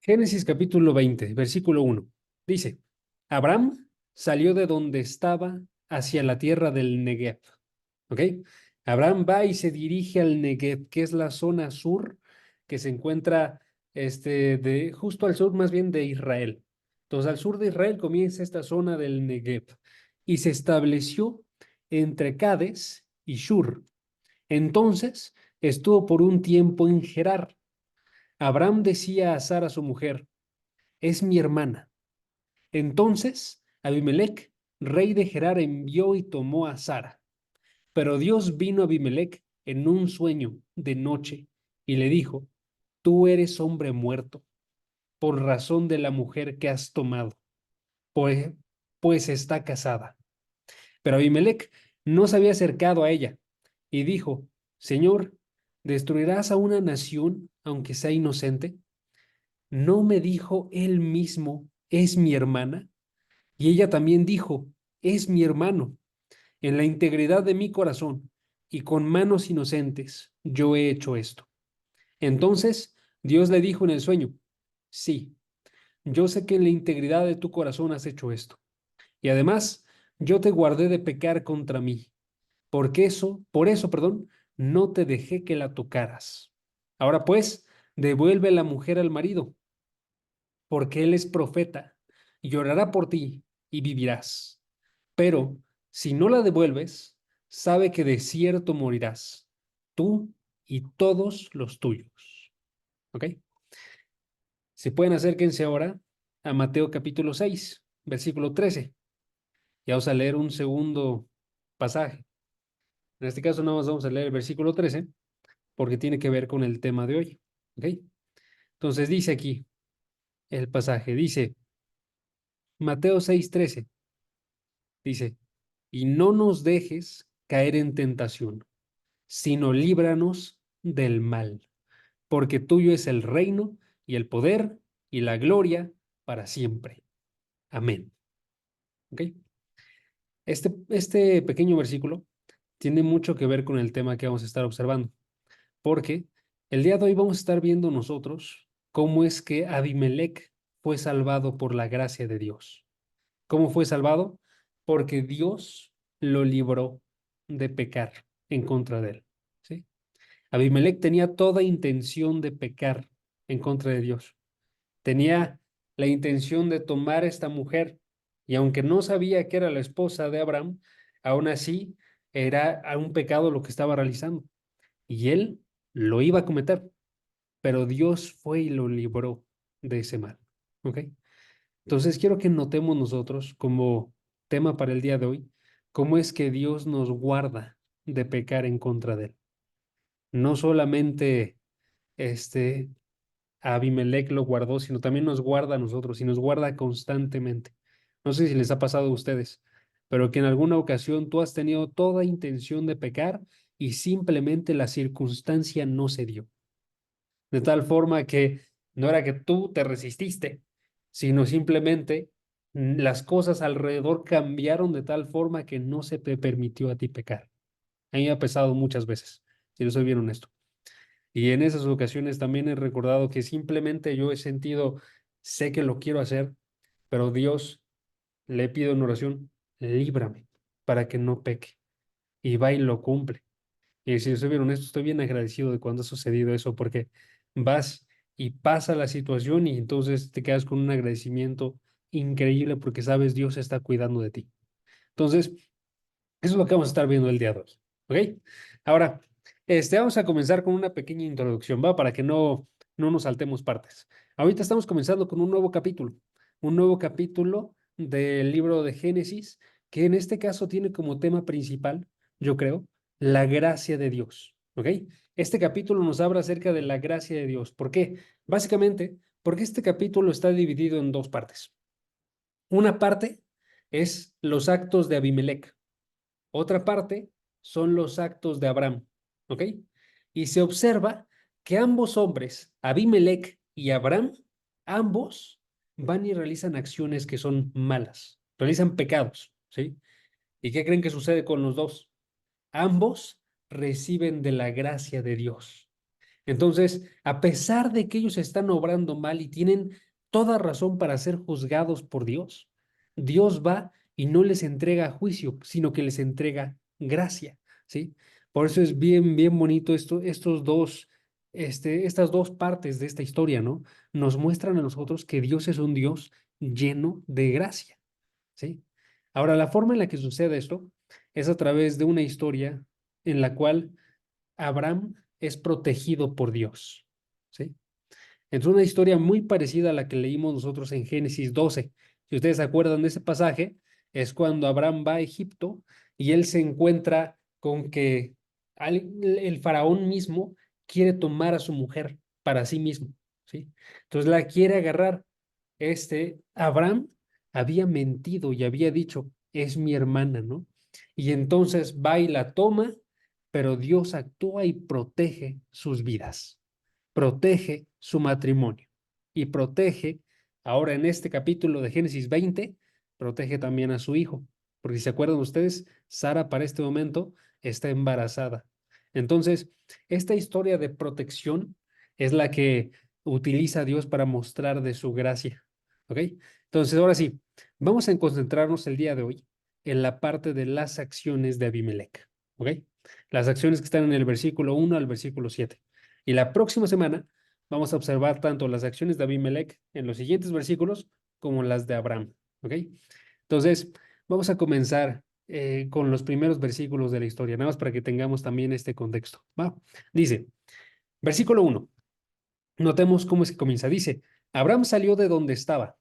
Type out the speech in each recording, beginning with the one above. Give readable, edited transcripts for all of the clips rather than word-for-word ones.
Génesis capítulo 20, versículo 1. Dice, Abraham salió de donde estaba hacia la tierra del Negev. ¿Ok? Abraham va y se dirige al Negev, que es la zona sur que se encuentra justo al sur más bien de Israel. Entonces, al sur de Israel comienza esta zona del Negev y se estableció entre Cades y Shur. Entonces, estuvo por un tiempo en Gerar. Abraham decía a Sara, su mujer, es mi hermana. Entonces Abimelech, rey de Gerar, envió y tomó a Sara. Pero Dios vino a Abimelech en un sueño de noche y le dijo, tú eres hombre muerto por razón de la mujer que has tomado, pues, pues está casada. Pero Abimelech no se había acercado a ella y dijo, Señor, ¿destruirás a una nación aunque sea inocente? ¿No me dijo él mismo, es mi hermana? Y ella también dijo, es mi hermano. En la integridad de mi corazón y con manos inocentes yo he hecho esto. Entonces Dios le dijo en el sueño, sí, yo sé que en la integridad de tu corazón has hecho esto. Y además, yo te guardé de pecar contra mí. Por eso, perdón, no te dejé que la tocaras. Ahora pues, devuelve la mujer al marido, porque él es profeta, y llorará por ti y vivirás. Pero si no la devuelves, sabe que de cierto morirás, tú y todos los tuyos. ¿Ok? Si pueden, acérquense ahora a Mateo capítulo 6, versículo 13. Y vamos a leer un segundo pasaje. En este caso, no más vamos a leer el versículo 13 porque tiene que ver con el tema de hoy. ¿Ok? Entonces dice aquí el pasaje, dice Mateo 6:13, dice, y no nos dejes caer en tentación, sino líbranos del mal, porque tuyo es el reino y el poder y la gloria para siempre. Amén. ¿Ok? Este pequeño versículo tiene mucho que ver con el tema que vamos a estar observando, porque el día de hoy vamos a estar viendo nosotros cómo es que Abimelech fue salvado por la gracia de Dios. ¿Cómo fue salvado? Porque Dios lo libró de pecar en contra de él. ¿Sí? Abimelech tenía toda intención de pecar en contra de Dios. Tenía la intención de tomar a esta mujer y aunque no sabía que era la esposa de Abraham, aún así era un pecado lo que estaba realizando y él lo iba a cometer, pero Dios fue y lo libró de ese mal. ¿Ok? Entonces quiero que notemos nosotros como tema para el día de hoy, cómo es que Dios nos guarda de pecar en contra de él. No solamente este a Abimelech lo guardó, sino también nos guarda a nosotros y nos guarda constantemente. No sé si les ha pasado a ustedes, pero que en alguna ocasión tú has tenido toda intención de pecar y simplemente la circunstancia no se dio. De tal forma que no era que tú te resististe, sino simplemente las cosas alrededor cambiaron de tal forma que no se te permitió a ti pecar. A mí me ha pesado muchas veces, si no soy bien honesto. Y en esas ocasiones también he recordado que simplemente yo he sentido, sé que lo quiero hacer, pero Dios le pido en oración, líbrame para que no peque. Y va y lo cumple. Y si soy bien honesto, estoy bien agradecido de cuando ha sucedido eso, porque vas y pasa la situación y entonces te quedas con un agradecimiento increíble porque sabes Dios está cuidando de ti. Entonces, eso es lo que vamos a estar viendo el día de hoy. ¿Ok? Ahora, vamos a comenzar con una pequeña introducción, ¿va? Para que no nos saltemos partes. Ahorita estamos comenzando con un nuevo capítulo del libro de Génesis, que en este caso tiene como tema principal, yo creo, la gracia de Dios. ¿Ok? Este capítulo nos habla acerca de la gracia de Dios. ¿Por qué? Básicamente, porque este capítulo está dividido en dos partes. Una parte es los actos de Abimelech. Otra parte son los actos de Abraham, ¿ok? Y se observa que ambos hombres, Abimelech y Abraham, ambos van y realizan acciones que son malas, realizan pecados, ¿sí? ¿Y qué creen que sucede con los dos? Ambos reciben de la gracia de Dios. Entonces, a pesar de que ellos están obrando mal y tienen toda razón para ser juzgados por Dios, Dios va y no les entrega juicio, sino que les entrega gracia, ¿sí? Por eso es bien, bien bonito estas dos partes de esta historia, ¿no? Nos muestran a nosotros que Dios es un Dios lleno de gracia, ¿sí? Ahora, la forma en la que sucede esto es a través de una historia en la cual Abraham es protegido por Dios, ¿sí? Es una historia muy parecida a la que leímos nosotros en Génesis 12. Si ustedes se acuerdan de ese pasaje, es cuando Abraham va a Egipto y él se encuentra con que el faraón mismo quiere tomar a su mujer para sí mismo, ¿sí? Entonces la quiere agarrar. Abraham había mentido y había dicho, es mi hermana, ¿no? Y entonces va y la toma, pero Dios actúa y protege sus vidas, protege su matrimonio y protege, ahora en este capítulo de Génesis 20, protege también a su hijo. Porque si se acuerdan ustedes, Sara para este momento está embarazada. Entonces, esta historia de protección es la que utiliza Dios para mostrar de su gracia. ¿Ok? Entonces, ahora sí, vamos a concentrarnos el día de hoy en la parte de las acciones de Abimelech. ¿Ok? Las acciones que están en el versículo 1 al versículo 7. Y la próxima semana vamos a observar tanto las acciones de Abimelech en los siguientes versículos como las de Abraham. ¿Ok? Entonces, vamos a comenzar con los primeros versículos de la historia, nada más para que tengamos también este contexto. ¿Va? Dice, versículo 1. Notemos cómo es que comienza. Dice, Abraham salió de donde estaba.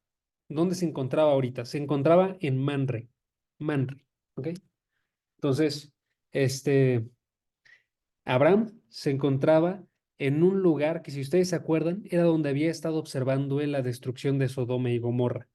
¿Dónde se encontraba ahorita? Se encontraba en Manre. Manre. ¿Ok? Entonces, este, Abraham se encontraba en un lugar que, si ustedes se acuerdan, era donde había estado observando él la destrucción de Sodoma y Gomorra.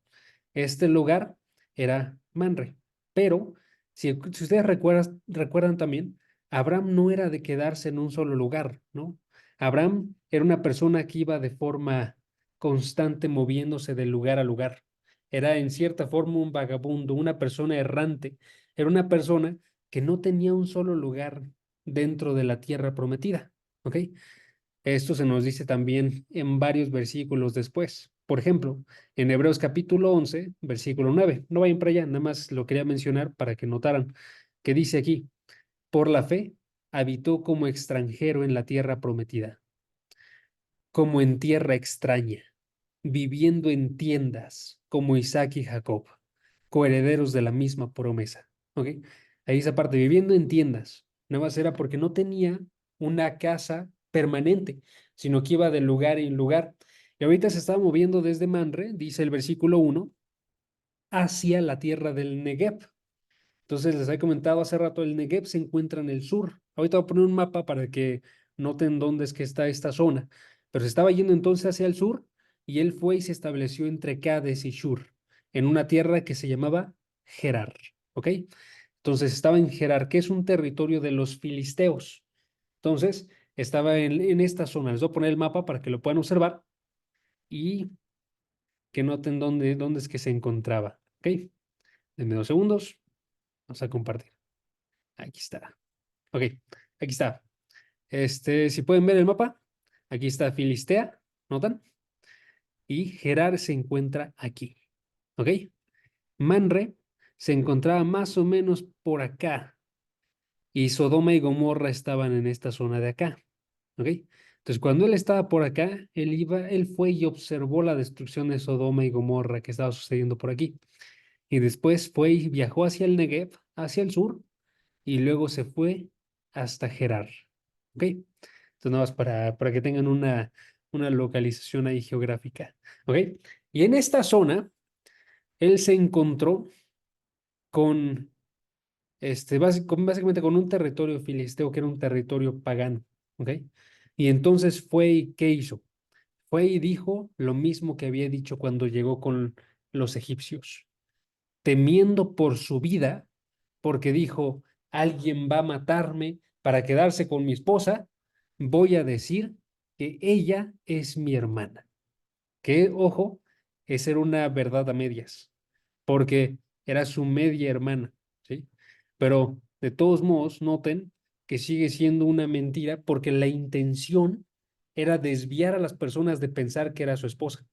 Este lugar era Manre. Pero, si ustedes recuerdan también, Abraham no era de quedarse en un solo lugar, ¿no? Abraham era una persona que iba de forma constante moviéndose de lugar a lugar. Era en cierta forma un vagabundo, una persona errante. Era una persona que no tenía un solo lugar dentro de la tierra prometida, ¿ok? Esto se nos dice también en varios versículos después. Por ejemplo, en Hebreos capítulo 11, versículo 9. No vayan para allá, nada más lo quería mencionar para que notaran que dice aquí, por la fe habitó como extranjero en la tierra prometida, como en tierra extraña, viviendo en tiendas como Isaac y Jacob, coherederos de la misma promesa. ¿Ok? Ahí esa parte, viviendo en tiendas. Nada más era porque no tenía una casa permanente, sino que iba de lugar en lugar. Y ahorita se estaba moviendo desde Manre, dice el versículo 1, hacia la tierra del Negev. Entonces, les he comentado hace rato, el Negev se encuentra en el sur. Ahorita voy a poner un mapa para que noten dónde es que está esta zona. Pero se estaba yendo entonces hacia el sur y él fue y se estableció entre Cades y Shur, en una tierra que se llamaba Gerar. ¿Ok? Entonces estaba en Gerar, que es un territorio de los filisteos. Entonces, estaba en esta zona. Les voy a poner el mapa para que lo puedan observar y que noten dónde es que se encontraba. ¿Ok? Denme 2 segundos. Vamos a compartir. Aquí está. Ok, aquí está. Si pueden ver el mapa, aquí está Filistea, ¿notan? Y Gerar se encuentra aquí. ¿Ok? Manre se encontraba más o menos por acá y Sodoma y Gomorra estaban en esta zona de acá. ¿Ok? Entonces, cuando él estaba por acá, él fue y observó la destrucción de Sodoma y Gomorra que estaba sucediendo por aquí. Y después fue y viajó hacia el Negev, hacia el sur, y luego se fue hasta Gerar. ¿Ok? Entonces, nada más para que tengan una localización ahí geográfica. ¿Ok? Y en esta zona, él se encontró con, básicamente con un territorio filisteo que era un territorio pagano. ¿Ok? Y entonces fue y ¿qué hizo? Fue y dijo lo mismo que había dicho cuando llegó con los egipcios, temiendo por su vida, porque dijo, alguien va a matarme para quedarse con mi esposa, voy a decir que ella es mi hermana. Que, ojo, esa era una verdad a medias, porque era su media hermana, ¿sí? Pero de todos modos, noten que sigue siendo una mentira porque la intención era desviar a las personas de pensar que era su esposa.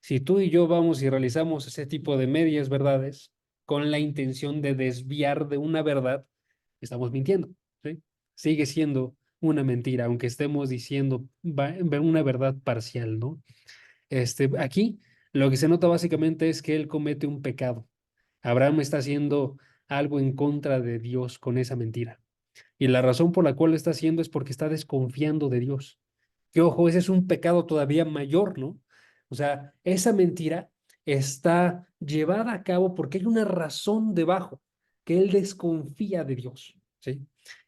Si tú y yo vamos y realizamos ese tipo de medias verdades con la intención de desviar de una verdad, estamos mintiendo, ¿sí? Sigue siendo una mentira, aunque estemos diciendo una verdad parcial, ¿no? Aquí lo que se nota básicamente es que él comete un pecado. Abraham está haciendo algo en contra de Dios con esa mentira. Y la razón por la cual lo está haciendo es porque está desconfiando de Dios. Que ojo, ese es un pecado todavía mayor, ¿no? O sea, esa mentira está llevada a cabo porque hay una razón debajo, que él desconfía de Dios, ¿sí?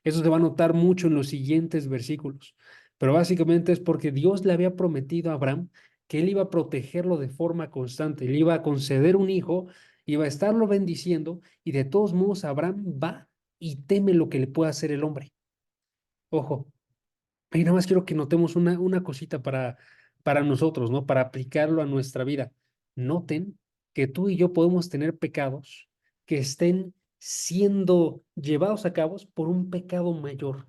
Eso se va a notar mucho en los siguientes versículos. Pero básicamente es porque Dios le había prometido a Abraham que él iba a protegerlo de forma constante, le iba a conceder un hijo, iba a estarlo bendiciendo y de todos modos Abraham va y teme lo que le pueda hacer el hombre. Ojo, y nada más quiero que notemos una cosita para nosotros, ¿no? Para aplicarlo a nuestra vida. Noten que tú y yo podemos tener pecados que estén siendo llevados a cabo por un pecado mayor,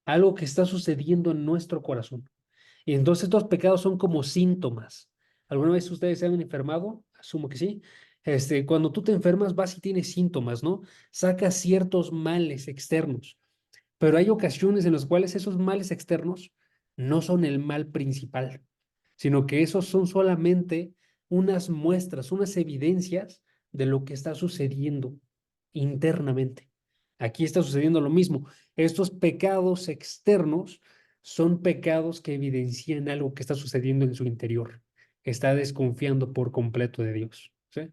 algo que está sucediendo en nuestro corazón. Y entonces estos pecados son como síntomas. ¿Alguna vez ustedes se han enfermado? Asumo que sí. Cuando tú te enfermas, vas y tienes síntomas, ¿no? Sacas ciertos males externos. Pero hay ocasiones en las cuales esos males externos no son el mal principal, sino que esos son solamente unas muestras, unas evidencias de lo que está sucediendo internamente. Aquí está sucediendo lo mismo. Estos pecados externos son pecados que evidencian algo que está sucediendo en su interior. Está desconfiando por completo de Dios. ¿Sí?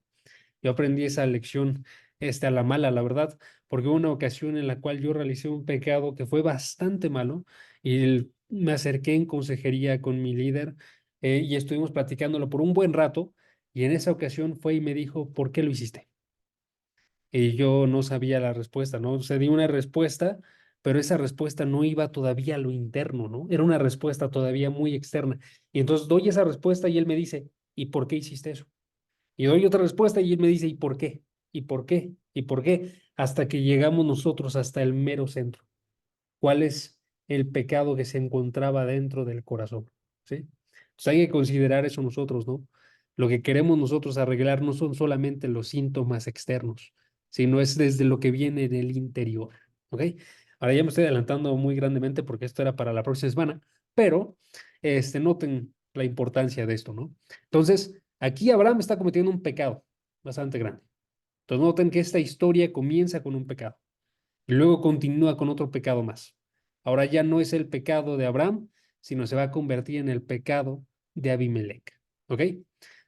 Yo aprendí esa lección a la mala, la verdad, porque hubo una ocasión en la cual yo realicé un pecado que fue bastante malo y me acerqué en consejería con mi líder y estuvimos platicándolo por un buen rato y en esa ocasión fue y me dijo, ¿por qué lo hiciste? Y yo no sabía la respuesta, ¿no? O sea, di una respuesta, pero esa respuesta no iba todavía a lo interno, ¿no? Era una respuesta todavía muy externa. Y entonces doy esa respuesta y él me dice, ¿y por qué hiciste eso? Y doy otra respuesta y él me dice, ¿y por qué? ¿Y por qué? ¿Y por qué? Hasta que llegamos nosotros hasta el mero centro. ¿Cuál es el pecado que se encontraba dentro del corazón? ¿Sí? Entonces hay que considerar eso nosotros, ¿no? Lo que queremos nosotros arreglar no son solamente los síntomas externos, sino es desde lo que viene del interior. ¿Ok? Ahora ya me estoy adelantando muy grandemente porque esto era para la próxima semana, pero noten la importancia de esto, ¿no? Entonces, aquí Abraham está cometiendo un pecado bastante grande. Entonces, noten que esta historia comienza con un pecado y luego continúa con otro pecado más. Ahora ya no es el pecado de Abraham, sino se va a convertir en el pecado de Abimelech. ¿Ok?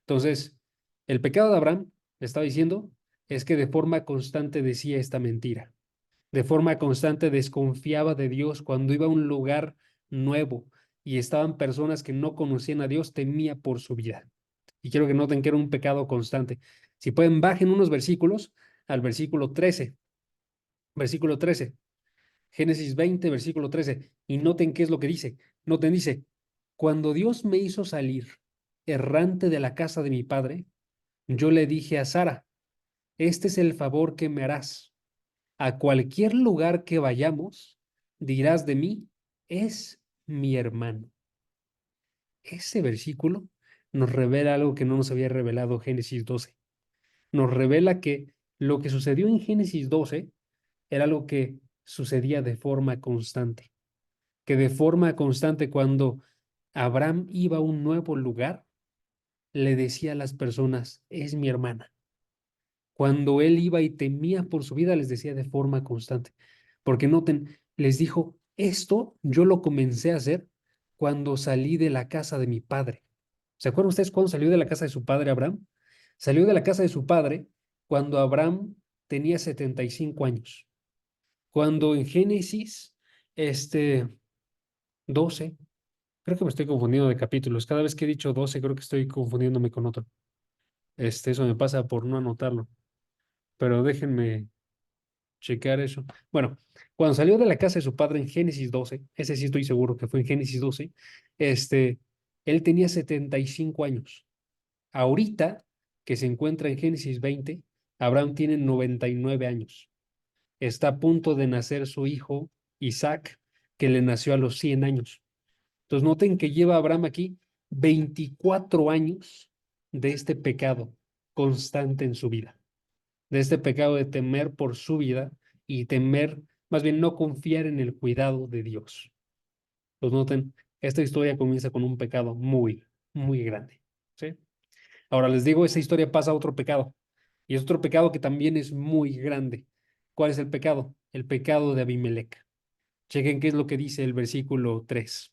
Entonces, el pecado de Abraham, le estaba diciendo, es que de forma constante decía esta mentira. De forma constante desconfiaba de Dios cuando iba a un lugar nuevo y estaban personas que no conocían a Dios, temía por su vida. Y quiero que noten que era un pecado constante. Si pueden, bajen unos versículos al versículo 13. Versículo 13. Génesis 20, versículo 13. Y noten qué es lo que dice. Noten, dice, cuando Dios me hizo salir errante de la casa de mi padre, yo le dije a Sara, este es el favor que me harás. A cualquier lugar que vayamos, dirás de mí, es mi hermano. Ese versículo nos revela algo que no nos había revelado Génesis 12. Nos revela que lo que sucedió en Génesis 12 era algo que sucedía de forma constante, que de forma constante cuando Abraham iba a un nuevo lugar, le decía a las personas, es mi hermana. Cuando él iba y temía por su vida, les decía de forma constante. Porque noten, les dijo, esto yo lo comencé a hacer cuando salí de la casa de mi padre. ¿Se acuerdan ustedes cuándo salió de la casa de su padre Abraham? Salió de la casa de su padre cuando Abraham tenía 75 años. Cuando en Génesis, 12, creo que me estoy confundiendo de capítulos. Cada vez que he dicho 12, creo que estoy confundiéndome con otro. Eso me pasa por no anotarlo. Pero déjenme checar eso. Bueno, cuando salió de la casa de su padre en Génesis 12, ese sí estoy seguro que fue en Génesis 12, él tenía 75 años. Ahorita, que se encuentra en Génesis 20, Abraham tiene 99 años. Está a punto de nacer su hijo Isaac, que le nació a los 100 años. Entonces noten que lleva Abraham aquí 24 años de este pecado constante en su vida, de este pecado de temer por su vida y temer, más bien no confiar en el cuidado de Dios. Pues noten, esta historia comienza con un pecado muy, muy grande. ¿Sí? Ahora les digo, esa historia pasa a otro pecado. Y es otro pecado que también es muy grande. ¿Cuál es el pecado? El pecado de Abimelec. Chequen qué es lo que dice el versículo 3.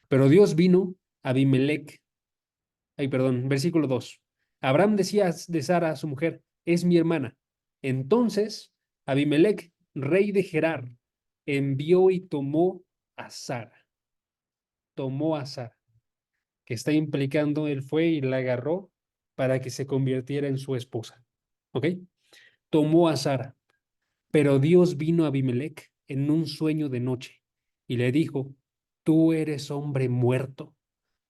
Pero Dios vino a Abimelec. Ay, perdón, versículo 2. Abraham decía de Sara, su mujer, es mi hermana. Entonces, Abimelec, rey de Gerar, envió y tomó a Sara. Tomó a Sara, que está implicando, él fue y la agarró para que se convirtiera en su esposa. ¿Ok? Tomó a Sara, pero Dios vino a Abimelec en un sueño de noche y le dijo, tú eres hombre muerto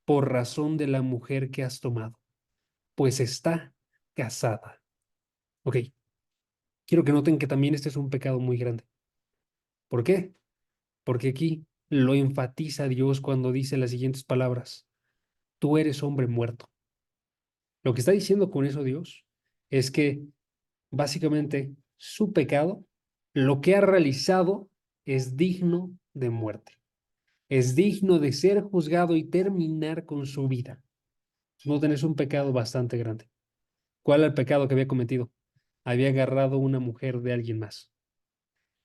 por razón de la mujer que has tomado, pues está casada. Ok, quiero que noten que también este es un pecado muy grande. ¿Por qué? Porque aquí lo enfatiza Dios cuando dice las siguientes palabras, tú eres hombre muerto. Lo que está diciendo con eso Dios es que básicamente su pecado, lo que ha realizado, es digno de muerte. Es digno de ser juzgado y terminar con su vida. No tenés un pecado bastante grande. ¿Cuál era el pecado que había cometido? Había agarrado una mujer de alguien más.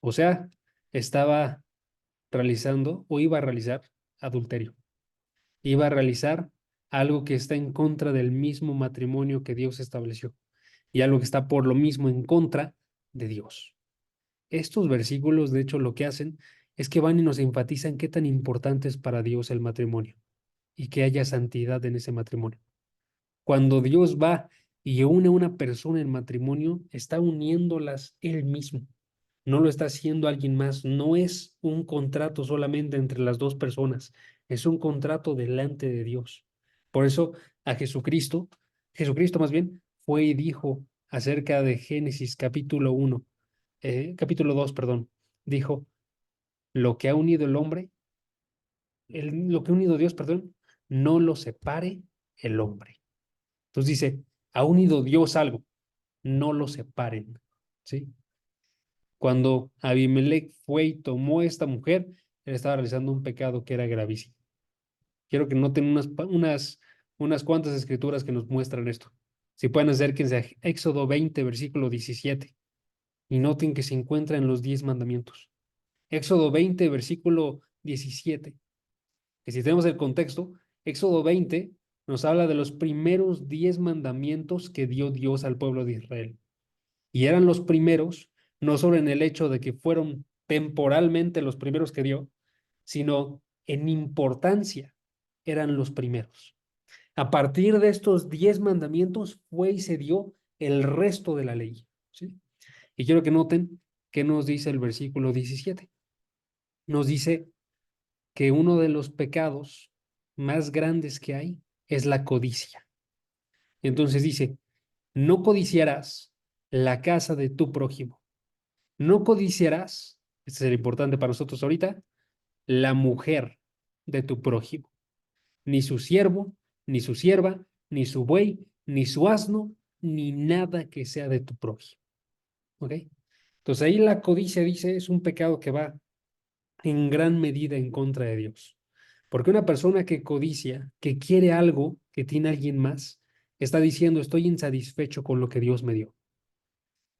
O sea, estaba realizando o iba a realizar adulterio. Iba a realizar algo que está en contra del mismo matrimonio que Dios estableció y algo que está por lo mismo en contra de Dios. Estos versículos, de hecho, lo que hacen es que van y nos enfatizan qué tan importante es para Dios el matrimonio y que haya santidad en ese matrimonio. Cuando Dios va y une a una persona en matrimonio, está uniéndolas Él mismo. No lo está haciendo alguien más. No es un contrato solamente entre las dos personas. Es un contrato delante de Dios. Por eso a Jesucristo más bien, fue y dijo acerca de Génesis capítulo 2, perdón, dijo, lo que ha unido el hombre, lo que ha unido Dios, perdón, no lo separe el hombre. Entonces dice, ha unido Dios algo, no lo separen, ¿sí? Cuando Abimelech fue y tomó a esta mujer, él estaba realizando un pecado que era gravísimo. Quiero que noten unas cuantas escrituras que nos muestran esto. Si pueden acérquense a Éxodo 20, versículo 17, y noten que se encuentra en los 10 mandamientos. Éxodo 20, versículo 17. Que si tenemos el contexto, Éxodo 20 nos habla de los primeros 10 mandamientos que dio Dios al pueblo de Israel. Y eran los primeros, no solo en el hecho de que fueron temporalmente los primeros que dio, sino en importancia eran los primeros. A partir de estos 10 mandamientos fue y se dio el resto de la ley. ¿Sí? Y quiero que noten qué nos dice el versículo 17. Nos dice que uno de los pecados más grandes que hay es la codicia. Entonces dice, no codiciarás la casa de tu prójimo. No codiciarás, este es el importante para nosotros ahorita, la mujer de tu prójimo, ni su siervo, ni su sierva, ni su buey, ni su asno, ni nada que sea de tu prójimo. ¿Ok? Entonces ahí la codicia dice es un pecado que va en gran medida en contra de Dios. Porque una persona que codicia, que quiere algo que tiene alguien más, está diciendo estoy insatisfecho con lo que Dios me dio.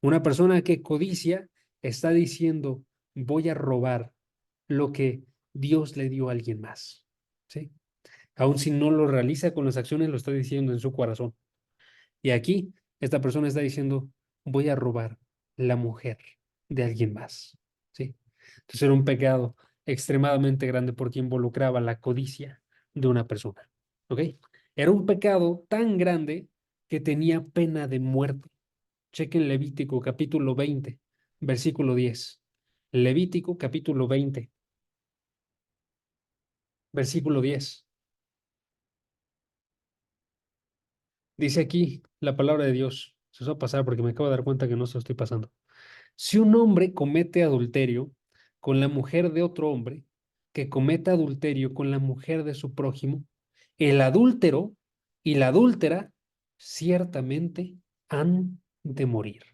Una persona que codicia está diciendo voy a robar lo que Dios le dio a alguien más. ¿Sí? Aun si no lo realiza con las acciones, lo está diciendo en su corazón. Y aquí esta persona está diciendo voy a robar la mujer de alguien más. ¿Sí? Entonces era un pecado extremadamente grande porque involucraba la codicia de una persona. ¿Ok? Era un pecado tan grande que tenía pena de muerte. Chequen Levítico capítulo 20, versículo 10. Levítico capítulo 20, versículo 10. Dice aquí la palabra de Dios. Se os va a pasar porque me acabo de dar cuenta que no se lo estoy pasando. Si un hombre comete adulterio con la mujer de otro hombre que cometa adulterio con la mujer de su prójimo, el adúltero y la adúltera ciertamente han de morir.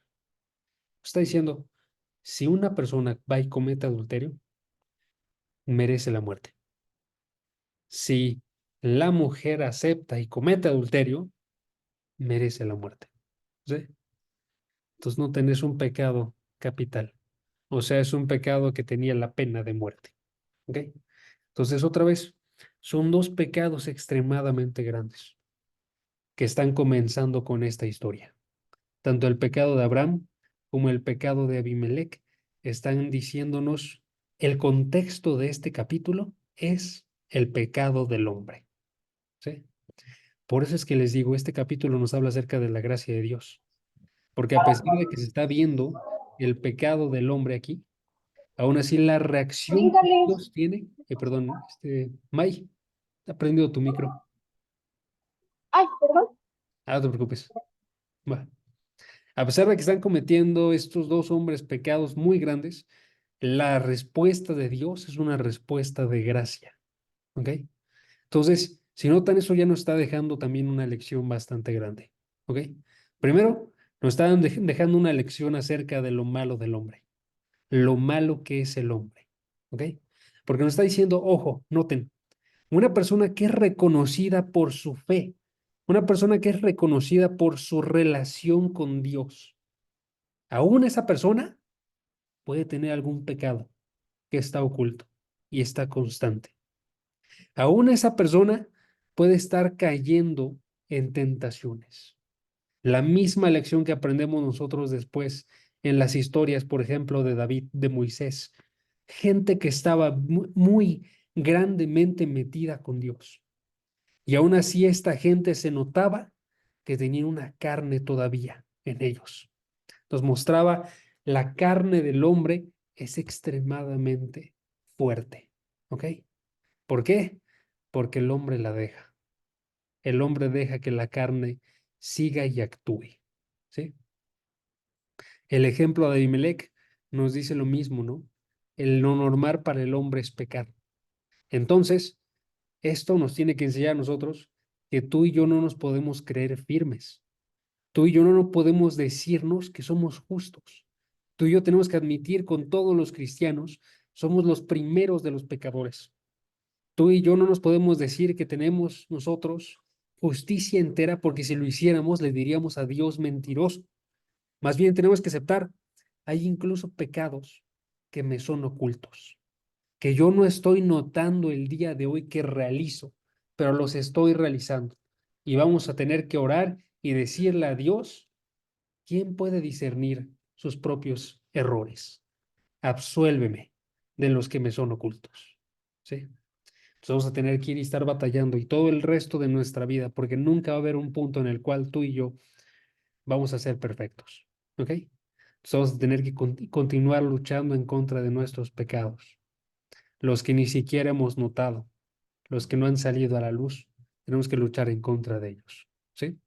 Está diciendo, si una persona va y comete adulterio, merece la muerte. Si la mujer acepta y comete adulterio, merece la muerte. ¿Sí? Entonces no tenés un pecado capital. O sea, es un pecado que tenía la pena de muerte. ¿Ok? Entonces, otra vez, son dos pecados extremadamente grandes que están comenzando con esta historia. Tanto el pecado de Abraham como el pecado de Abimelech están diciéndonos el contexto de este capítulo es el pecado del hombre. ¿Sí? Por eso es que les digo, este capítulo nos habla acerca de la gracia de Dios, porque a pesar de que se está viendo el pecado del hombre aquí, aún así la reacción que Bríncale. Dios tiene, perdón, May, ha prendido tu micro. Ay, perdón. Ah, no te preocupes. Va. A pesar de que están cometiendo estos dos hombres pecados muy grandes, la respuesta de Dios es una respuesta de gracia. ¿Ok? Entonces, si notan, eso ya nos está dejando también una lección bastante grande. ¿Ok? Primero, nos están dejando una lección acerca de lo malo del hombre, lo malo que es el hombre. ¿Ok? Porque nos está diciendo, ojo, noten, una persona que es reconocida por su fe, una persona que es reconocida por su relación con Dios, aún esa persona puede tener algún pecado que está oculto y está constante. Aún esa persona puede estar cayendo en tentaciones. La misma lección que aprendemos nosotros después en las historias, por ejemplo, de David, de Moisés. Gente que estaba muy grandemente metida con Dios. Y aún así esta gente se notaba que tenía una carne todavía en ellos. Nos mostraba la carne del hombre es extremadamente fuerte. ¿Ok? ¿Por qué? Porque el hombre la deja. El hombre deja que la carne siga y actúe. ¿Sí? El ejemplo de Abimelech nos dice lo mismo, ¿no? El lo normal para el hombre es pecar. Entonces, esto nos tiene que enseñar a nosotros que tú y yo no nos podemos creer firmes. Tú y yo no podemos decirnos que somos justos. Tú y yo tenemos que admitir con todos los cristianos, somos los primeros de los pecadores. Tú y yo no nos podemos decir que tenemos nosotros justicia entera porque si lo hiciéramos le diríamos a Dios mentiroso. Más bien tenemos que aceptar, hay incluso pecados que me son ocultos, que yo no estoy notando el día de hoy que realizo, pero los estoy realizando. Y vamos a tener que orar y decirle a Dios, ¿quién puede discernir sus propios errores? Absuélveme de los que me son ocultos. ¿Sí? Entonces vamos a tener que ir y estar batallando y todo el resto de nuestra vida, porque nunca va a haber un punto en el cual tú y yo vamos a ser perfectos. ¿Ok? Entonces vamos a tener que continuar luchando en contra de nuestros pecados, los que ni siquiera hemos notado, los que no han salido a la luz, tenemos que luchar en contra de ellos. ¿Sí?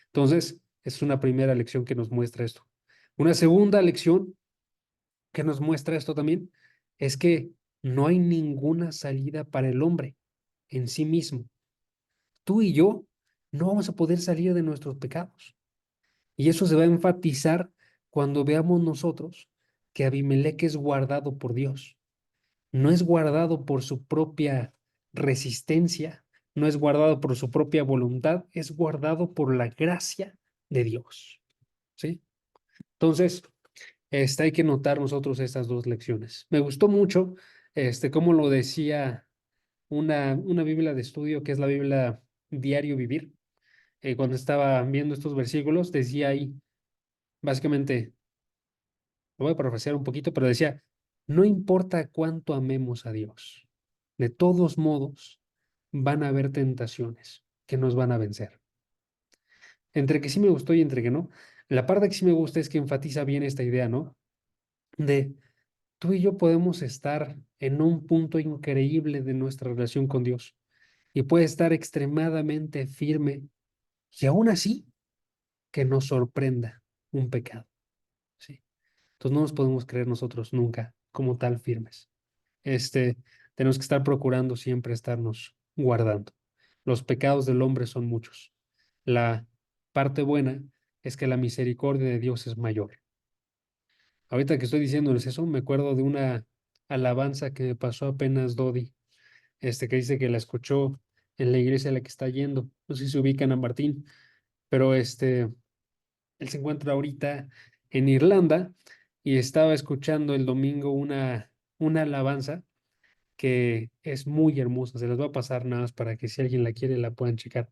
Entonces, es una primera lección que nos muestra esto. Una segunda lección que nos muestra esto también es que no hay ninguna salida para el hombre en sí mismo. Tú y yo no vamos a poder salir de nuestros pecados. Y eso se va a enfatizar cuando veamos nosotros que Abimelech es guardado por Dios. No es guardado por su propia resistencia, no es guardado por su propia voluntad, es guardado por la gracia de Dios. ¿Sí? Entonces, hay que notar nosotros estas dos lecciones. Me gustó mucho, como lo decía una Biblia de estudio, que es la Biblia Diario Vivir. Cuando estaba viendo estos versículos, decía ahí, básicamente, lo voy a parafrasear un poquito, pero decía, no importa cuánto amemos a Dios, de todos modos van a haber tentaciones que nos van a vencer. Entre que sí me gustó y entre que no, la parte que sí me gusta es que enfatiza bien esta idea, ¿no? De tú y yo podemos estar en un punto increíble de nuestra relación con Dios y puede estar extremadamente firme y aún así que nos sorprenda un pecado, ¿sí? Entonces no nos podemos creer nosotros nunca como tal firmes. Tenemos que estar procurando siempre estarnos guardando. Los pecados del hombre son muchos. La parte buena es que la misericordia de Dios es mayor. Ahorita que estoy diciéndoles eso, me acuerdo de una alabanza que me pasó apenas Dodi, que dice que la escuchó en la iglesia a la que está yendo. No sé si se ubican a Martín, pero él se encuentra ahorita en Irlanda y estaba escuchando el domingo una alabanza que es muy hermosa. Se las va a pasar nada más para que si alguien la quiere la puedan checar.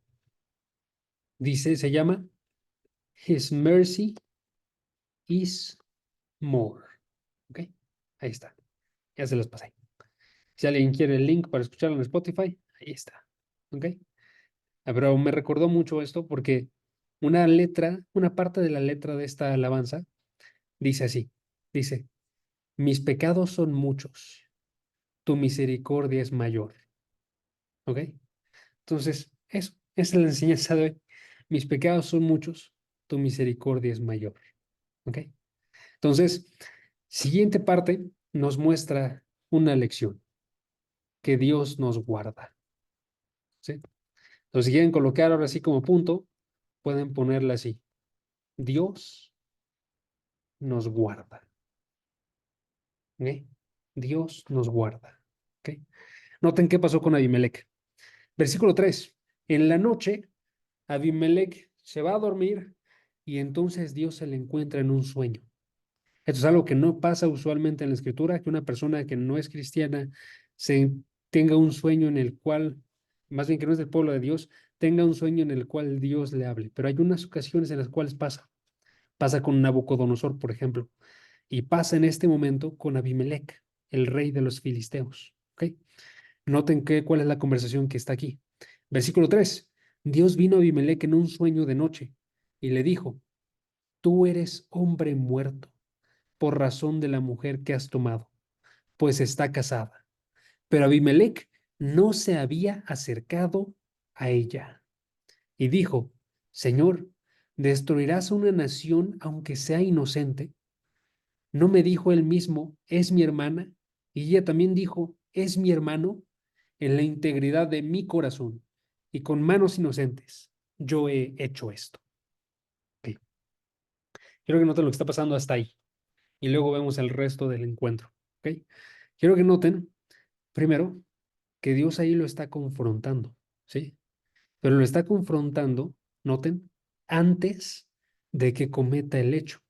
Dice, se llama His Mercy is More. ¿Ok? Ahí está. Ya se los pasé. Si alguien quiere el link para escucharlo en Spotify, ahí está. ¿Ok? Pero me recordó mucho esto porque una parte de la letra de esta alabanza dice así. Dice, mis pecados son muchos, tu misericordia es mayor. ¿Ok? Entonces, eso, esa es la enseñanza de hoy. Mis pecados son muchos, tu misericordia es mayor. ¿Ok? Entonces, siguiente parte nos muestra una lección, que Dios nos guarda. ¿Sí? Entonces, si quieren colocar ahora sí como punto, pueden ponerla así. Dios nos guarda. ¿Ok? Dios nos guarda. ¿Ok? Noten qué pasó con Abimelech. Versículo 3. En la noche, Abimelech se va a dormir y entonces Dios se le encuentra en un sueño. Esto es algo que no pasa usualmente en la escritura, que una persona que no es cristiana se tenga un sueño en el cual, más bien que no es del pueblo de Dios, tenga un sueño en el cual Dios le hable. Pero hay unas ocasiones en las cuales pasa. Pasa con Nabucodonosor, por ejemplo, y pasa en este momento con Abimelech, el rey de los filisteos. ¿Ok? Noten cuál es la conversación que está aquí. Versículo 3. Dios vino a Abimelech en un sueño de noche y le dijo, tú eres hombre muerto por razón de la mujer que has tomado, pues está casada. Pero Abimelech no se había acercado a ella. Y dijo, Señor, ¿destruirás a una nación aunque sea inocente? ¿No me dijo él mismo, es mi hermana? Y ella también dijo, es mi hermano, en la integridad de mi corazón y con manos inocentes. Yo he hecho esto. Ok. Quiero que noten lo que está pasando hasta ahí y luego vemos el resto del encuentro. ¿Ok? Quiero que noten, primero, que Dios ahí lo está confrontando, ¿sí? Pero lo está confrontando, noten, antes de que cometa el hecho,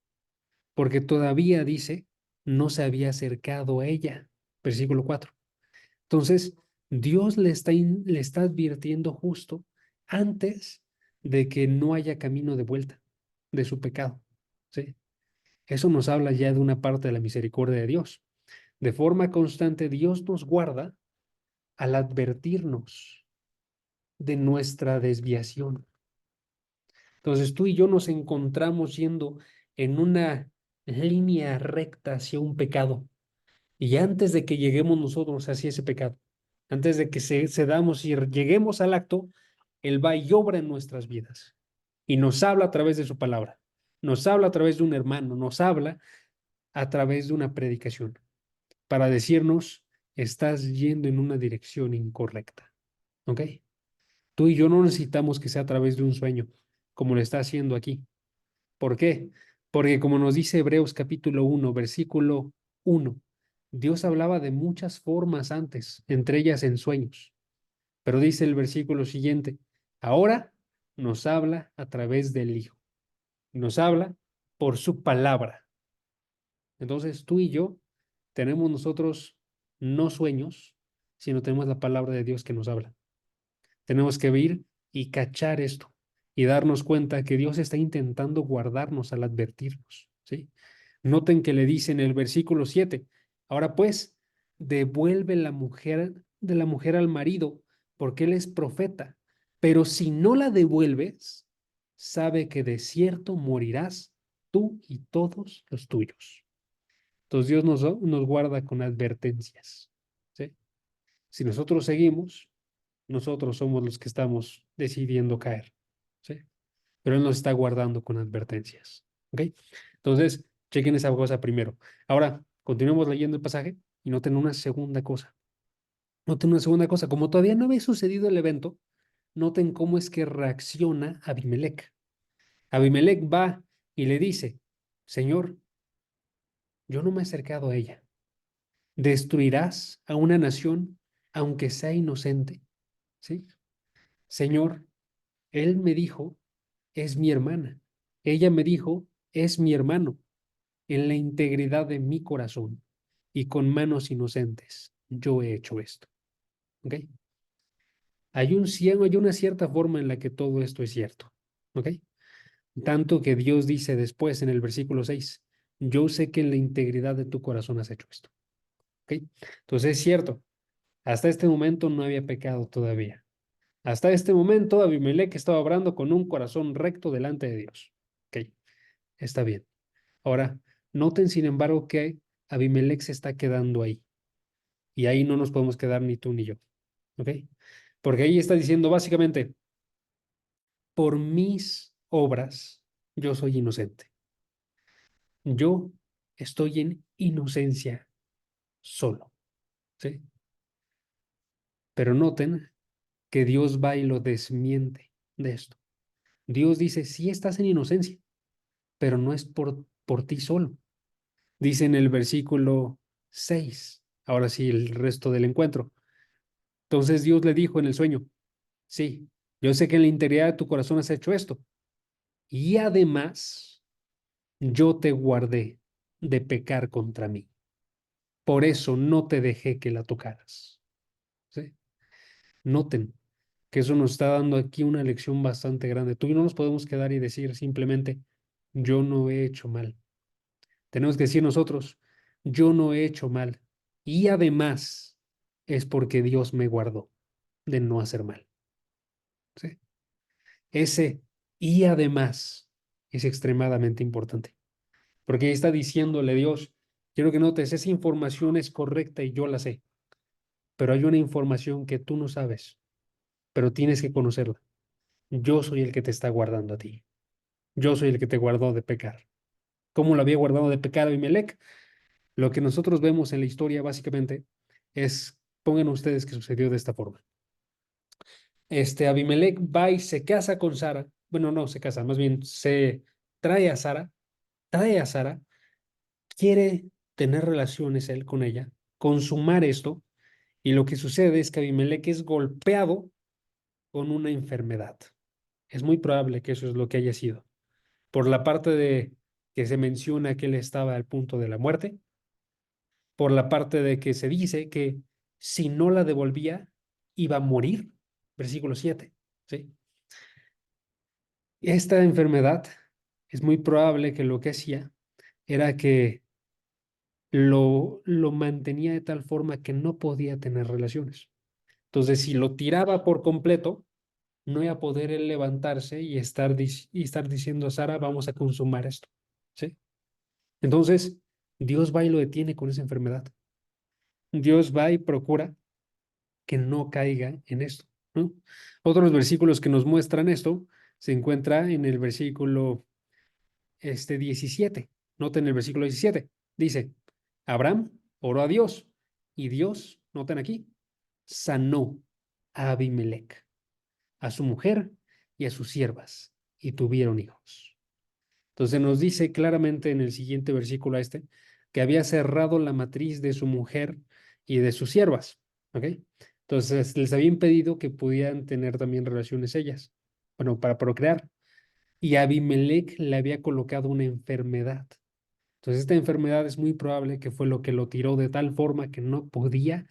porque todavía dice, no se había acercado a ella. Versículo 4. Entonces, Dios le está advirtiendo justo antes de que no haya camino de vuelta de su pecado, ¿sí? Eso nos habla ya de una parte de la misericordia de Dios. De forma constante, Dios nos guarda al advertirnos de nuestra desviación. Entonces tú y yo nos encontramos yendo en una línea recta hacia un pecado. Y antes de que lleguemos nosotros hacia ese pecado, antes de que cedamos y lleguemos al acto, Él va y obra en nuestras vidas. Y nos habla a través de su palabra. Nos habla a través de un hermano. Nos habla a través de una predicación para decirnos, estás yendo en una dirección incorrecta. ¿Ok? Tú y yo no necesitamos que sea a través de un sueño, como lo está haciendo aquí. ¿Por qué? Porque como nos dice Hebreos capítulo 1, versículo 1, Dios hablaba de muchas formas antes, entre ellas en sueños. Pero dice el versículo siguiente, ahora nos habla a través del Hijo. Nos habla por su palabra. Entonces tú y yo tenemos nosotros no sueños, sino tenemos la palabra de Dios que nos habla. Tenemos que ver y cachar esto y darnos cuenta que Dios está intentando guardarnos al advertirnos, ¿sí? Noten que le dice en el versículo 7, ahora pues, devuelve la mujer de la mujer al marido, porque él es profeta, pero si no la devuelves, sabe que de cierto morirás tú y todos los tuyos. Entonces Dios nos guarda con advertencias, ¿sí? Si nosotros seguimos, nosotros somos los que estamos decidiendo caer, ¿sí? Pero Él nos está guardando con advertencias, ¿ok? Entonces, chequen esa cosa primero. Ahora, continuemos leyendo el pasaje y noten una segunda cosa. Noten una segunda cosa, como todavía no había sucedido el evento, noten cómo es que reacciona Abimelec. Abimelec va y le dice, Señor, yo no me he acercado a ella. ¿Destruirás a una nación aunque sea inocente? ¿Sí? Señor, él me dijo, es mi hermana. Ella me dijo, es mi hermano. En la integridad de mi corazón y con manos inocentes, yo he hecho esto. ¿Ok? Hay una cierta forma en la que todo esto es cierto. ¿Ok? Tanto que Dios dice después en el versículo 6, yo sé que en la integridad de tu corazón has hecho esto. ¿Ok? Entonces es cierto, hasta este momento no había pecado todavía. Hasta este momento Abimelech estaba obrando con un corazón recto delante de Dios. ¿Ok? Está bien. Ahora, noten sin embargo que Abimelech se está quedando ahí. Y ahí no nos podemos quedar ni tú ni yo. ¿Ok? Porque ahí está diciendo básicamente, por mis obras, yo soy inocente. Yo estoy en inocencia solo. ¿Sí? Pero noten que Dios va y lo desmiente de esto. Dios dice, sí estás en inocencia, pero no es por ti solo. Dice en el versículo 6, ahora sí, el resto del encuentro. Entonces Dios le dijo en el sueño, sí, yo sé que en la integridad de tu corazón has hecho esto. Y además, yo te guardé de pecar contra mí. Por eso no te dejé que la tocaras. ¿Sí? Noten que eso nos está dando aquí una lección bastante grande. Tú y no nos podemos quedar y decir simplemente, yo no he hecho mal. Tenemos que decir nosotros, yo no he hecho mal. Y además es porque Dios me guardó de no hacer mal. ¿Sí? Ese y además es extremadamente importante. Porque ahí está diciéndole Dios, quiero que notes, esa información es correcta y yo la sé, pero hay una información que tú no sabes, pero tienes que conocerla. Yo soy el que te está guardando a ti. Yo soy el que te guardó de pecar. ¿Cómo lo había guardado de pecar Abimelech? Lo que nosotros vemos en la historia básicamente es, pongan ustedes que sucedió de esta forma. Abimelech va y se casa con Sara. Bueno, no se casa, más bien se trae a Sara, trae a Sara, quiere tener relaciones él con ella, consumar esto, y lo que sucede es que Abimelech es golpeado con una enfermedad. Es muy probable que eso es lo que haya sido. Por la parte de que se menciona que él estaba al punto de la muerte, por la parte de que se dice que si no la devolvía, iba a morir. Versículo 7. ¿Sí? Esta enfermedad es muy probable que lo que hacía era que lo mantenía de tal forma que no podía tener relaciones. Entonces, si lo tiraba por completo, no iba a poder él levantarse y estar diciendo a Sara, vamos a consumar esto. ¿Sí? Entonces, Dios va y lo detiene con esa enfermedad. Dios va y procura que no caiga en esto, ¿no? Otros versículos que nos muestran esto se encuentra en el versículo 17. Noten el versículo 17. Dice, Abraham oró a Dios y Dios, noten aquí, sanó a Abimelech, a su mujer y a sus siervas, y tuvieron hijos. Entonces nos dice claramente en el siguiente versículo que había cerrado la matriz de su mujer y de sus siervas. ¿Ok? Entonces les había impedido que pudieran tener también relaciones ellas, bueno, para procrear. Y Abimelech le había colocado una enfermedad. Entonces esta enfermedad es muy probable que fue lo que lo tiró de tal forma que no podía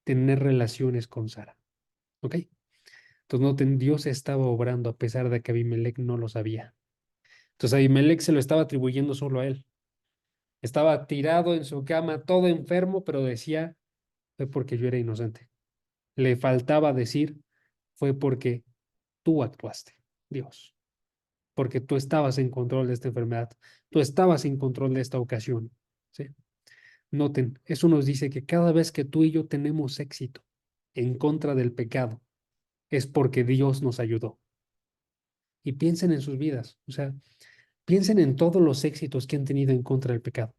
tener relaciones con Sara. ¿Ok? Entonces noten, Dios estaba obrando a pesar de que Abimelech no lo sabía. Entonces Abimelech se lo estaba atribuyendo solo a él. Estaba tirado en su cama, todo enfermo, pero decía, fue porque yo era inocente. Le faltaba decir, fue porque tú actuaste, Dios, porque tú estabas en control de esta enfermedad, tú estabas en control de esta ocasión. ¿Sí? Noten, eso nos dice que cada vez que tú y yo tenemos éxito en contra del pecado, es porque Dios nos ayudó. Y piensen en sus vidas, o sea, piensen en todos los éxitos que han tenido en contra del pecado.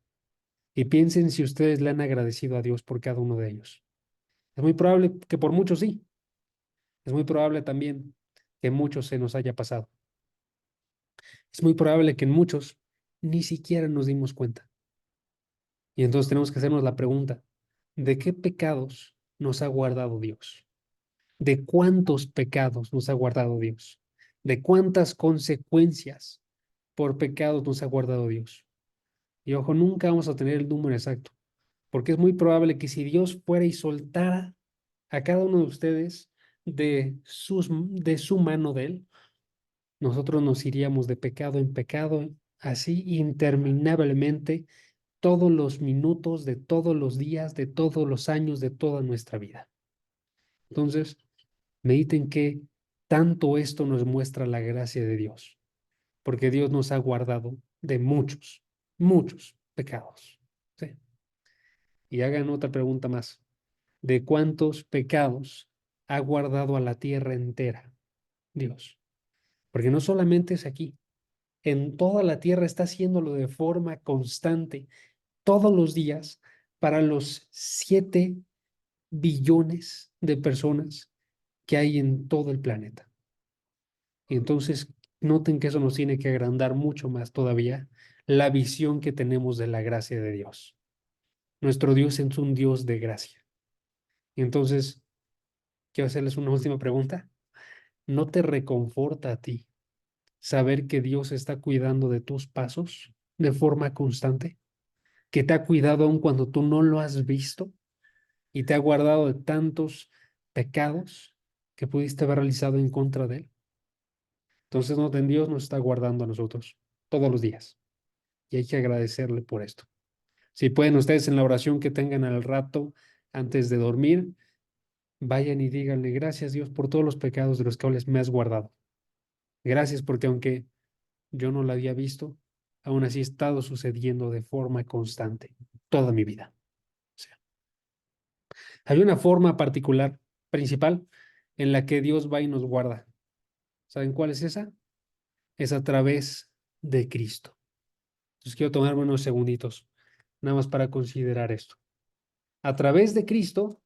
Y piensen si ustedes le han agradecido a Dios por cada uno de ellos. Es muy probable que por muchos sí. Es muy probable también que muchos se nos haya pasado. Es muy probable que en muchos ni siquiera nos dimos cuenta. Y entonces tenemos que hacernos la pregunta, ¿de qué pecados nos ha guardado Dios? ¿De cuántos pecados nos ha guardado Dios? ¿De cuántas consecuencias por pecados nos ha guardado Dios? Y ojo, nunca vamos a tener el número exacto, porque es muy probable que si Dios fuera y soltara a cada uno de ustedes de su mano de Él, nosotros nos iríamos de pecado en pecado, así interminablemente, todos los minutos de todos los días, de todos los años, de toda nuestra vida. Entonces, mediten que tanto esto nos muestra la gracia de Dios, porque Dios nos ha guardado de muchos, muchos pecados. ¿Sí? Y hagan otra pregunta más. ¿De cuántos pecados ha guardado a la tierra entera Dios? Porque no solamente es aquí, en toda la tierra está haciéndolo de forma constante, todos los días, para los 7 billones de personas que hay en todo el planeta. Y entonces, noten que eso nos tiene que agrandar mucho más todavía la visión que tenemos de la gracia de Dios. Nuestro Dios es un Dios de gracia. Y entonces, quiero hacerles una última pregunta. ¿No te reconforta a ti saber que Dios está cuidando de tus pasos de forma constante? Que te ha cuidado aun cuando tú no lo has visto y te ha guardado de tantos pecados que pudiste haber realizado en contra de Él. Entonces, no, Dios nos está guardando a nosotros todos los días y hay que agradecerle por esto. Si pueden ustedes en la oración que tengan al rato antes de dormir, vayan y díganle gracias Dios por todos los pecados de los cuales me has guardado. Gracias porque aunque yo no lo había visto, aún así ha estado sucediendo de forma constante toda mi vida. O sea, hay una forma particular, principal, en la que Dios va y nos guarda. ¿Saben cuál es esa? Es a través de Cristo. Entonces quiero tomarme unos segunditos, nada más para considerar esto. A través de Cristo,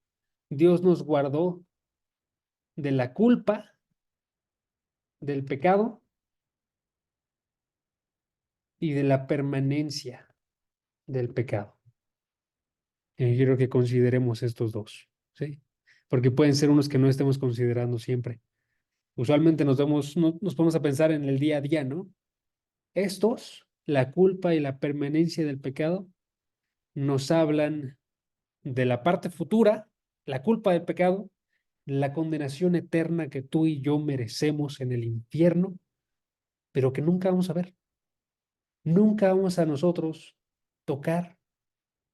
Dios nos guardó de la culpa, del pecado y de la permanencia del pecado. Y quiero que consideremos estos dos, ¿sí? Porque pueden ser unos que no estemos considerando siempre. Usualmente nos ponemos a pensar en el día a día, ¿no? Estos, la culpa y la permanencia del pecado, nos hablan de la parte futura, la culpa del pecado, la condenación eterna que tú y yo merecemos en el infierno, pero que nunca vamos a ver. Nunca vamos a nosotros tocar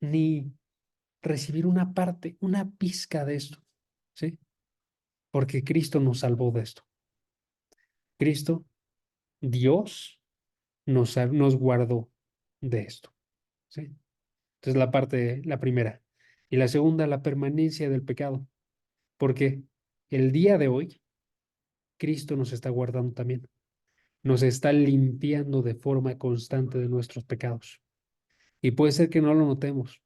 ni recibir una parte, una pizca de esto, ¿sí? Porque Cristo nos salvó de esto. Cristo, Dios, nos guardó de esto, ¿sí? Entonces la primera. Y la segunda, la permanencia del pecado. Porque el día de hoy, Cristo nos está guardando también. Nos está limpiando de forma constante de nuestros pecados. Y puede ser que no lo notemos.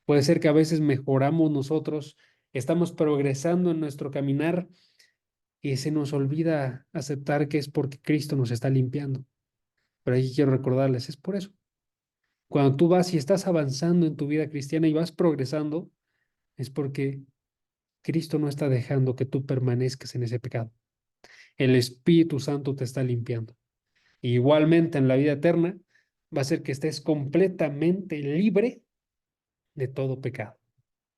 Puede ser que a veces mejoramos nosotros, estamos progresando en nuestro caminar y se nos olvida aceptar que es porque Cristo nos está limpiando. Pero aquí quiero recordarles, es por eso. Cuando tú vas y estás avanzando en tu vida cristiana y vas progresando, es porque Cristo no está dejando que tú permanezcas en ese pecado. El Espíritu Santo te está limpiando. Y igualmente en la vida eterna va a ser que estés completamente libre de todo pecado.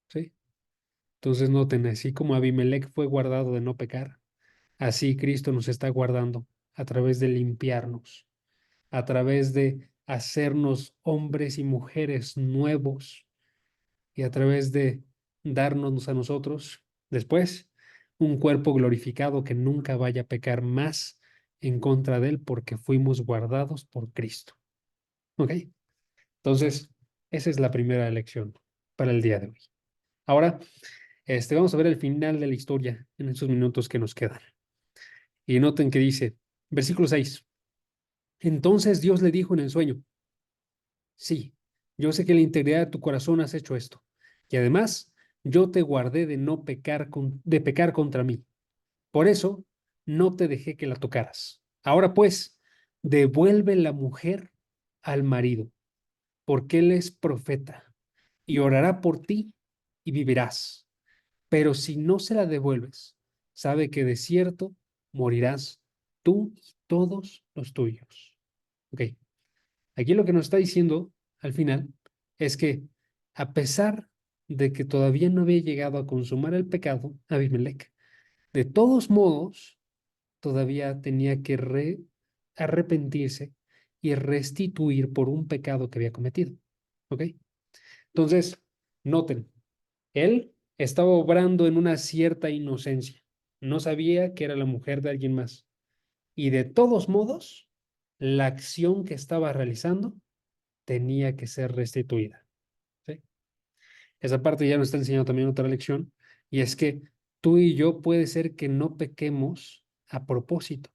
¿Sí? Entonces noten, así como Abimelech fue guardado de no pecar, así Cristo nos está guardando a través de limpiarnos, a través de hacernos hombres y mujeres nuevos y a través de darnos a nosotros después un cuerpo glorificado que nunca vaya a pecar más en contra de él porque fuimos guardados por Cristo. ¿Ok? Entonces, esa es la primera lección para el día de hoy. Ahora, vamos a ver el final de la historia en estos minutos que nos quedan. Y noten que dice, versículo 6. Entonces Dios le dijo en el sueño, sí, yo sé que la integridad de tu corazón has hecho esto. Y además, yo te guardé de no pecar de pecar contra mí. Por eso no te dejé que la tocaras. Ahora pues, devuelve la mujer al marido, porque él es profeta, y orará por ti y vivirás. Pero si no se la devuelves, sabe que de cierto morirás tú y todos los tuyos. Ok, aquí lo que nos está diciendo al final es que a pesar de que todavía no había llegado a consumar el pecado, Abimelech, de todos modos, todavía tenía que arrepentirse y restituir por un pecado que había cometido. ¿Ok? Entonces, noten, él estaba obrando en una cierta inocencia. No sabía que era la mujer de alguien más. Y de todos modos, la acción que estaba realizando tenía que ser restituida. ¿Sí? Esa parte ya nos está enseñando también otra lección, y es que tú y yo puede ser que no pequemos a propósito,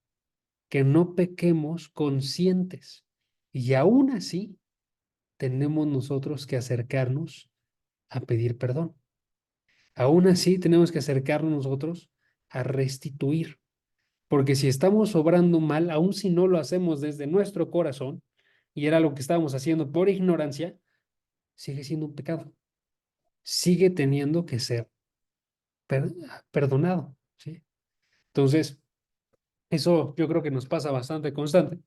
que no pequemos conscientes. Y aún así, tenemos nosotros que acercarnos a pedir perdón. Aún así, tenemos que acercarnos nosotros a restituir. Porque si estamos obrando mal, aun si no lo hacemos desde nuestro corazón, y era lo que estábamos haciendo por ignorancia, sigue siendo un pecado. Sigue teniendo que ser per- perdonado. ¿Sí? Entonces, eso yo creo que nos pasa bastante constante.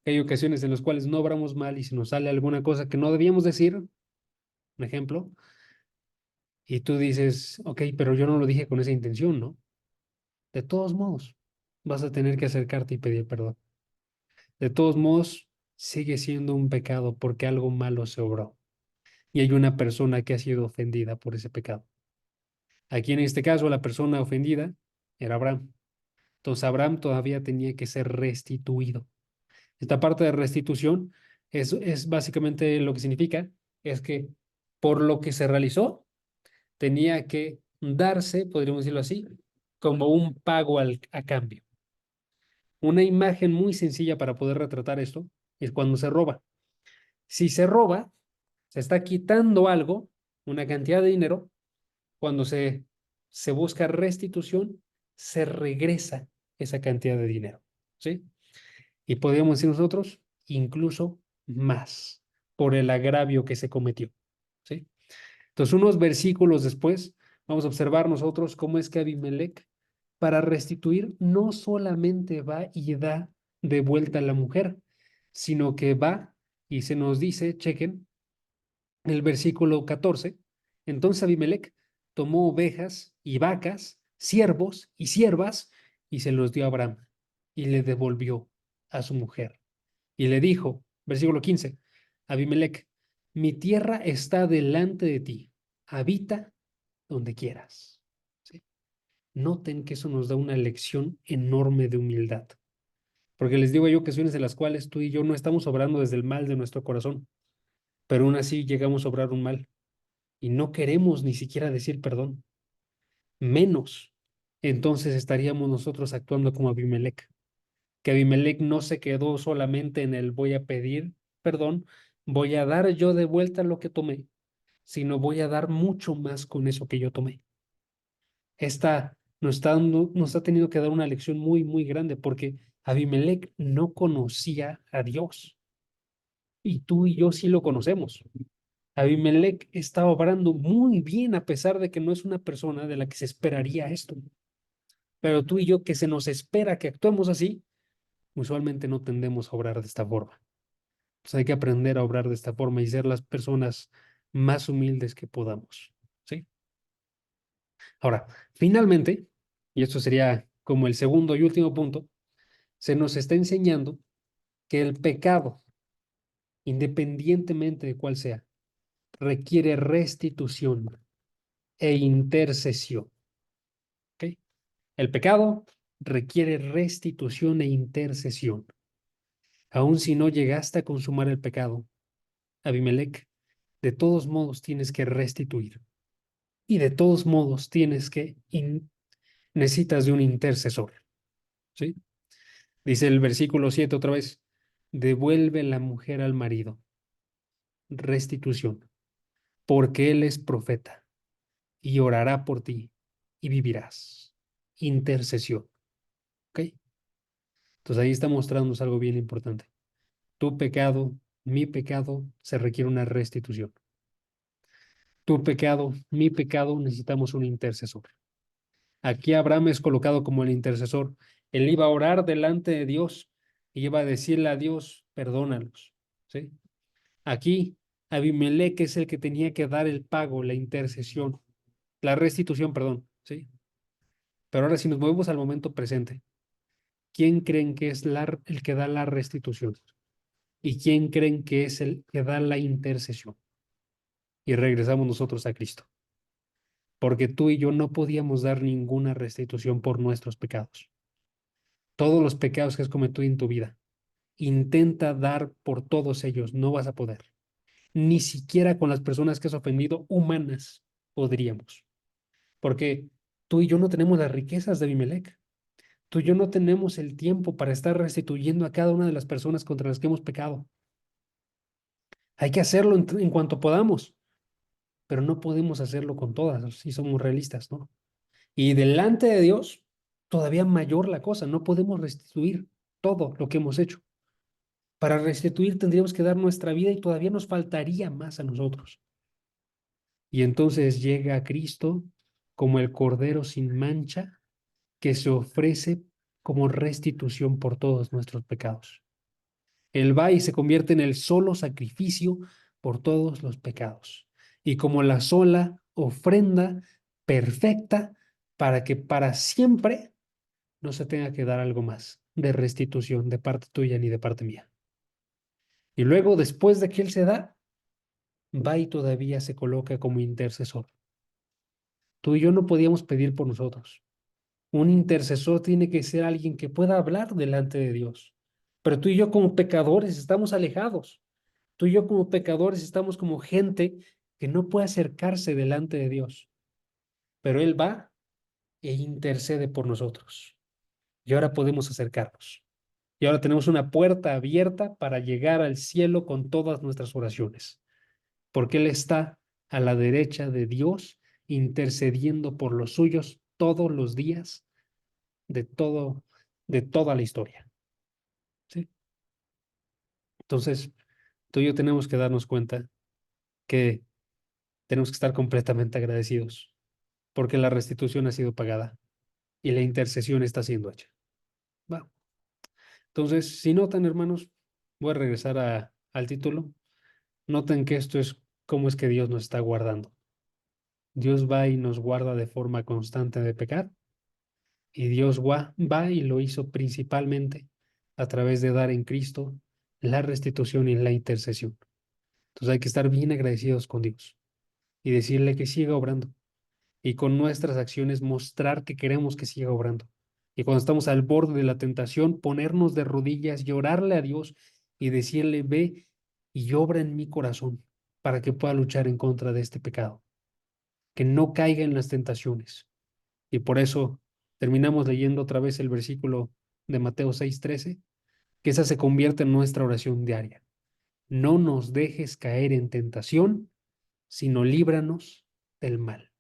Hay ocasiones en las cuales no obramos mal y si nos sale alguna cosa que no debíamos decir, un ejemplo, y tú dices, ok, pero yo no lo dije con esa intención, ¿no? De todos modos, vas a tener que acercarte y pedir perdón. De todos modos, sigue siendo un pecado porque algo malo se obró y hay una persona que ha sido ofendida por ese pecado. Aquí en este caso, la persona ofendida era Abraham. Entonces, Abraham todavía tenía que ser restituido. Esta parte de restitución es básicamente lo que significa, es que por lo que se realizó, tenía que darse, podríamos decirlo así, como un pago a cambio. Una imagen muy sencilla para poder retratar esto es cuando se roba. Si se roba, se está quitando algo, una cantidad de dinero. Cuando se busca restitución, se regresa esa cantidad de dinero. ¿Sí? Y podríamos decir nosotros, incluso más, por el agravio que se cometió. ¿Sí? Entonces, unos versículos después, vamos a observar nosotros cómo es que Abimelech, para restituir, no solamente va y da de vuelta a la mujer, sino que va y se nos dice, chequen, el versículo 14, entonces Abimelech tomó ovejas y vacas, siervos y siervas, y se los dio a Abraham, y le devolvió a su mujer. Y le dijo, versículo 15, Abimelech, mi tierra está delante de ti, habita donde quieras. ¿Sí? Noten que eso nos da una lección enorme de humildad, porque les digo, hay ocasiones en las cuales tú y yo no estamos obrando desde el mal de nuestro corazón, pero aún así llegamos a obrar un mal y no queremos ni siquiera decir perdón, menos. Entonces estaríamos nosotros actuando como Abimelech, que Abimelech no se quedó solamente en el voy a pedir perdón, voy a dar yo de vuelta lo que tomé, sino voy a dar mucho más con eso que yo tomé. Esta nos está teniendo que dar una lección muy, muy grande porque Abimelech no conocía a Dios y tú y yo sí lo conocemos. Abimelech está obrando muy bien a pesar de que no es una persona de la que se esperaría esto. Pero tú y yo que se nos espera que actuemos así, usualmente no tendemos a obrar de esta forma. Pues hay que aprender a obrar de esta forma y ser las personas más humildes que podamos. ¿Sí? Ahora, finalmente, y esto sería como el segundo y último punto, se nos está enseñando que el pecado, independientemente de cuál sea, requiere restitución e intercesión. ¿Ok? El pecado requiere restitución e intercesión. Aun si no llegaste a consumar el pecado, Abimelech, de todos modos tienes que restituir. Y de todos modos necesitas de un intercesor. ¿Sí? Dice el versículo 7 otra vez, devuelve la mujer al marido. Restitución, porque él es profeta, y orará por ti y vivirás. Intercesión. ¿Ok? Entonces ahí está mostrándonos algo bien importante. Tu pecado, mi pecado, se requiere una restitución. Tu pecado, mi pecado, necesitamos un intercesor. Aquí Abraham es colocado como el intercesor. Él iba a orar delante de Dios y iba a decirle a Dios, perdónalos. ¿Sí? Aquí Abimelech es el que tenía que dar el pago, la intercesión, la restitución, perdón. ¿Sí? Pero ahora si nos movemos al momento presente, ¿quién creen que es el que da la restitución? ¿Y quién creen que es el que da la intercesión? Y regresamos nosotros a Cristo. Porque tú y yo no podíamos dar ninguna restitución por nuestros pecados. Todos los pecados que has cometido en tu vida, intenta dar por todos ellos, no vas a poder. Ni siquiera con las personas que has ofendido, humanas, podríamos. Porque tú y yo no tenemos las riquezas de Abimelech. Tú y yo no tenemos el tiempo para estar restituyendo a cada una de las personas contra las que hemos pecado. Hay que hacerlo en cuanto podamos, pero no podemos hacerlo con todas, si somos realistas, ¿no? Y delante de Dios, todavía mayor la cosa, no podemos restituir todo lo que hemos hecho. Para restituir tendríamos que dar nuestra vida y todavía nos faltaría más a nosotros. Y entonces llega Cristo como el Cordero sin mancha que se ofrece como restitución por todos nuestros pecados. Él va y se convierte en el solo sacrificio por todos los pecados y como la sola ofrenda perfecta para que para siempre no se tenga que dar algo más de restitución de parte tuya ni de parte mía. Y luego, después de que Él se da, va y todavía se coloca como intercesor. Tú y yo no podíamos pedir por nosotros. Un intercesor tiene que ser alguien que pueda hablar delante de Dios. Pero tú y yo como pecadores estamos alejados. Tú y yo como pecadores estamos como gente que no puede acercarse delante de Dios. Pero Él va e intercede por nosotros. Y ahora podemos acercarnos. Y ahora tenemos una puerta abierta para llegar al cielo con todas nuestras oraciones. Porque Él está a la derecha de Dios intercediendo por los suyos todos los días de todo, de toda la historia. ¿Sí? Entonces, tú y yo tenemos que darnos cuenta que tenemos que estar completamente agradecidos porque la restitución ha sido pagada y la intercesión está siendo hecha. Va. Entonces, si notan, hermanos, voy a regresar al título. Noten que esto es cómo es que Dios nos está guardando. Dios va y nos guarda de forma constante de pecar y Dios va y lo hizo principalmente a través de dar en Cristo la restitución y la intercesión. Entonces hay que estar bien agradecidos con Dios y decirle que siga obrando y con nuestras acciones mostrar que queremos que siga obrando. Y cuando estamos al borde de la tentación, ponernos de rodillas y orarle a Dios y decirle, ve y obra en mi corazón para que pueda luchar en contra de este pecado, que no caiga en las tentaciones. Y por eso terminamos leyendo otra vez el versículo de Mateo 6:13, que esa se convierte en nuestra oración diaria. No nos dejes caer en tentación, sino líbranos del mal,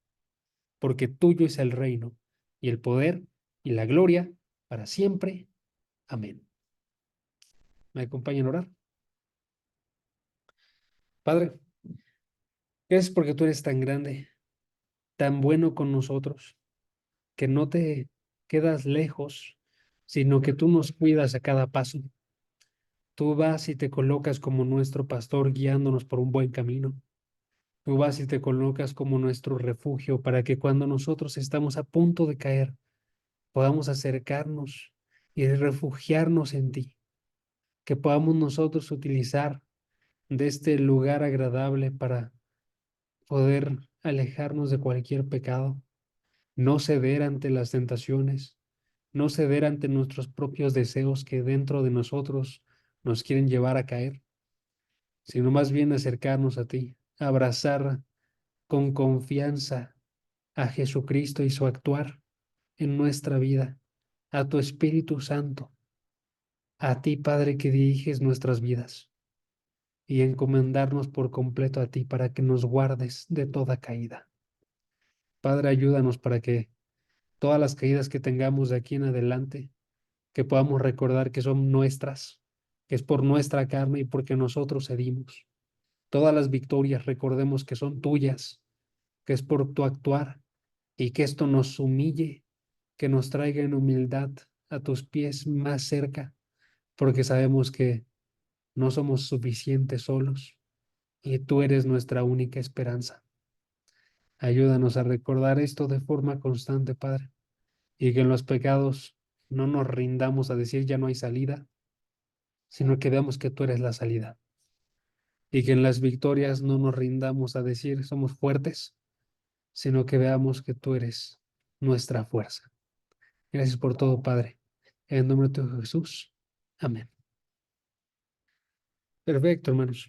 porque tuyo es el reino y el poder y la gloria para siempre. Amén. ¿Me acompañan a orar? Padre, gracias porque tú eres tan grande, tan bueno con nosotros, que no te quedas lejos, sino que tú nos cuidas a cada paso. Tú vas y te colocas como nuestro pastor guiándonos por un buen camino. Tú vas y te colocas como nuestro refugio para que cuando nosotros estamos a punto de caer, podamos acercarnos y refugiarnos en ti, que podamos nosotros utilizar de este lugar agradable para poder alejarnos de cualquier pecado, no ceder ante las tentaciones, no ceder ante nuestros propios deseos que dentro de nosotros nos quieren llevar a caer, sino más bien acercarnos a ti, abrazar con confianza a Jesucristo y su actuar en nuestra vida, a tu Espíritu Santo, a ti, Padre, que diriges nuestras vidas, y encomendarnos por completo a ti para que nos guardes de toda caída. Padre, ayúdanos para que todas las caídas que tengamos de aquí en adelante, que podamos recordar que son nuestras, que es por nuestra carne y porque nosotros cedimos. Todas las victorias recordemos que son tuyas, que es por tu actuar y que esto nos humille, que nos traiga en humildad a tus pies más cerca, porque sabemos que no somos suficientes solos y tú eres nuestra única esperanza. Ayúdanos a recordar esto de forma constante, Padre, y que en los pecados no nos rindamos a decir ya no hay salida, sino que veamos que tú eres la salida. Y que en las victorias no nos rindamos a decir somos fuertes, sino que veamos que tú eres nuestra fuerza. Gracias por todo, Padre. En el nombre de tu Hijo Jesús. Amén. Perfecto, hermanos.